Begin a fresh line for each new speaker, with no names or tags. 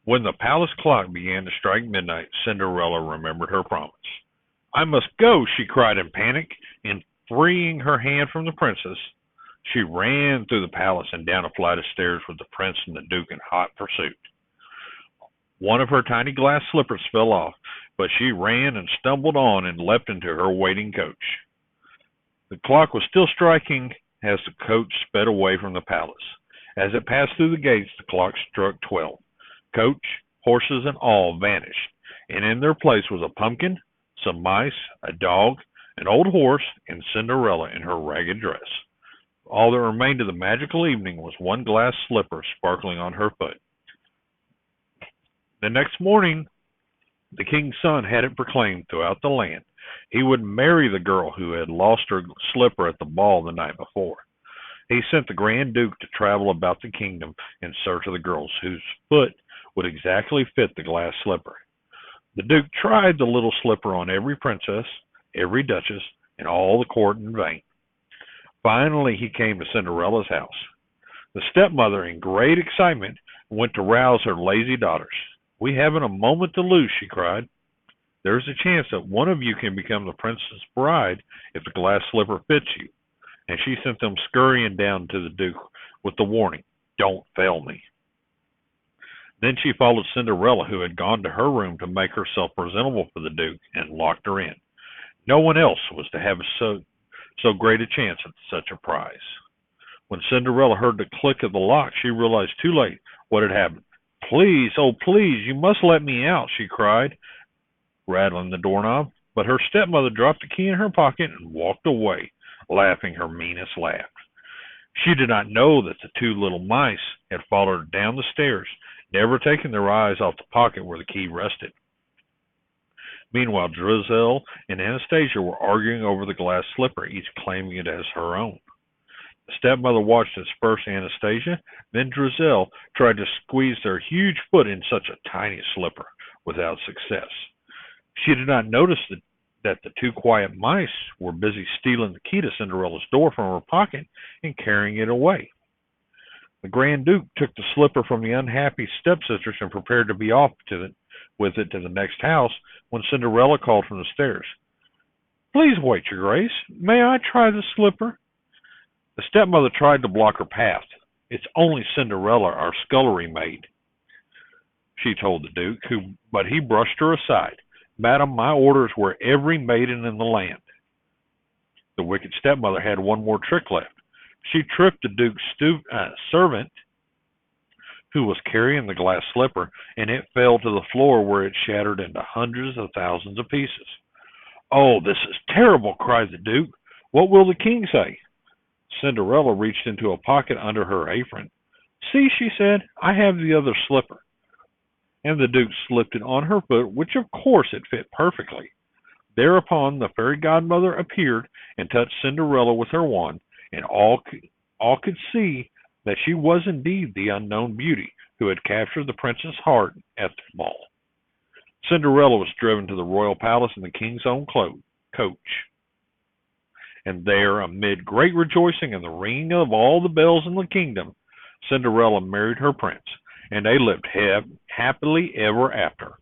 When the palace clock began to strike midnight, Cinderella remembered her promise. "I must go," she cried in panic, and freeing her hand from the princess, she ran through the palace and down a flight of stairs with the prince and the duke in hot pursuit. One of her tiny glass slippers fell off, but she ran and stumbled on and leapt into her waiting coach. The clock was still striking as the coach sped away from the palace. As it passed through the gates, the clock struck 12. Coach, horses, and all vanished, and in their place was a pumpkin, some mice, a dog, an old horse, and Cinderella in her ragged dress. All that remained of the magical evening was one glass slipper sparkling on her foot. The next morning, the king's son had it proclaimed throughout the land he would marry the girl who had lost her slipper at the ball the night before. He sent the Grand Duke to travel about the kingdom in search of the girls whose foot would exactly fit the glass slipper. The Duke tried the little slipper on every princess, every duchess, and all the court in vain. Finally, he came to Cinderella's house. The stepmother, in great excitement, went to rouse her lazy daughters. "We haven't a moment to lose," she cried. "There's a chance that one of you can become the princess bride if the glass slipper fits you." And she sent them scurrying down to the Duke with the warning, "Don't fail me." Then she followed Cinderella, who had gone to her room to make herself presentable for the Duke, and locked her in. No one else was to have so great a chance at such a prize. When Cinderella heard the click of the lock, she realized too late what had happened. "Please, oh please, you must let me out," she cried, rattling the doorknob. But her stepmother dropped the key in her pocket and walked away, laughing her meanest laugh. She did not know that the two little mice had followed her down the stairs, never taking their eyes off the pocket where the key rested. Meanwhile, Drizzle and Anastasia were arguing over the glass slipper, each claiming it as her own. The stepmother watched as first Anastasia, then Drizzle tried to squeeze their huge foot in such a tiny slipper, without success. She did not notice that the two quiet mice were busy stealing the key to Cinderella's door from her pocket and carrying it away. The Grand Duke took the slipper from the unhappy stepsisters and prepared to be off with it to the next house when Cinderella called from the stairs. "Please wait, Your Grace. May I try the slipper?" The stepmother tried to block her path. "It's only Cinderella, our scullery maid," she told the Duke, but he brushed her aside. "Madam, my orders were every maiden in the land." The wicked stepmother had one more trick left. She tripped the Duke's servant, who was carrying the glass slipper, and it fell to the floor where it shattered into hundreds of thousands of pieces. "Oh, this is terrible!" cried the Duke. "What will the king say?" Cinderella reached into a pocket under her apron. "See," she said, "I have the other slipper." And the Duke slipped it on her foot, which of course it fit perfectly. Thereupon the fairy godmother appeared and touched Cinderella with her wand, and all could see that she was indeed the unknown beauty who had captured the prince's heart at the ball. Cinderella was driven to the royal palace in the king's own coach. And there, amid great rejoicing and the ringing of all the bells in the kingdom, Cinderella married her prince, and they lived happily ever after.